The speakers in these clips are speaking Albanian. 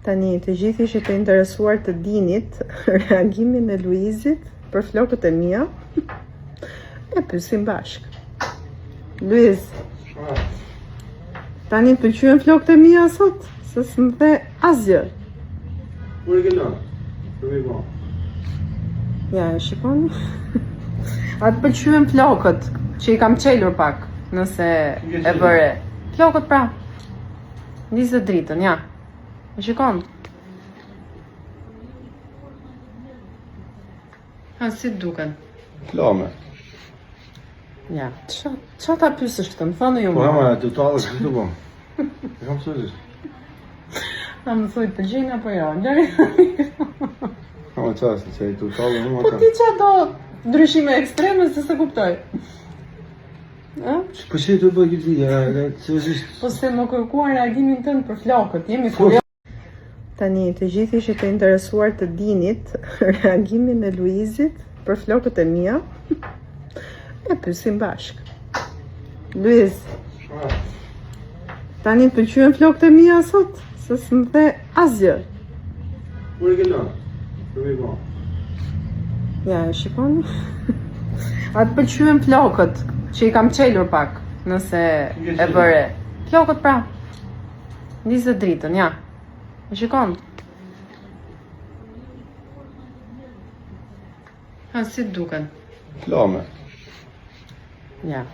Tani, të gjithë ishit të interesuar të dinit reagimin e Luizit për flokët e mia. E pyesim bashk. Luiz, tani të pëlqyen flokët e mia sot? Se s'më the asgjë. Kur e ke lënë? Për mi bon. Ja, e shikoni? A të pëlqyen flokët që i kam qelur pak, nëse e bëre. Flokët pra. Nisë dritën, ja. E shikon? Ha, si duken? Flame. Ja, qa ta pysësh këtë? Më thonë ju Po, më. ama, të talë, që të bom? E kam sëgjisht. A më thuj të gjejnë apo jo? Gjeri? Ama qasë, që i të talë, më Po ti qa do ndryshime ekstreme se se kuptoj? A? Po që i të bëj këtë vidja, sëgjisht. Po se më kërkuar reagimin tënë për flokët, jemi kurioz. Tani, të gjithë ishit të interesuar të dinit reagimin e Luizit për flokët e mia. E pyesim bashk. Luiz, tani të pëlqyen flokët e mia sot? Se s'më the asgjë. Kur e ke lënë? Për mi bon. Ja, e shikoni? A të pëlqyen flokët që i kam qelur pak, nëse e bëre. Flokët pra. Nisë dritën, ja. E shikon? Ha, si duken? Flame. Ja,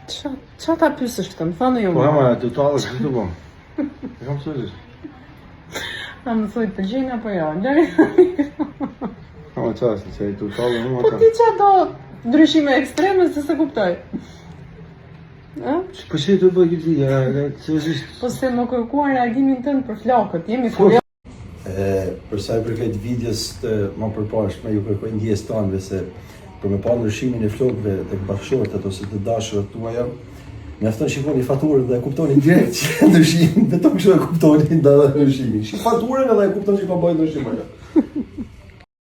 qa ta pysësh këtë? Më thonë ju Po, më. ama, të talë, që të bom? E kam sëgjisht. A më thuj të gjejnë apo jo? Gjeri? Ama qasë, që i të talë, më Po ti qa do ndryshime ekstreme se se kuptoj? A? Po që i të bëj këtë vidja, sëgjisht. Po se më kërkuar reagimin tënë për flokët, jemi kurioz. Për sa i përket videos të më përparshme, ju kërkoj ndjes tanëve se për me pa ndryshimin e flokëve tek bashkëshortet ose të dashurat tuaja, mjafton shikoni faturën dhe e kuptoni direkt që ndryshimin, vetëm kështu e kuptoni ndryshimin. Shih faturën edhe e kuptoni që po bëj ndryshim ajo.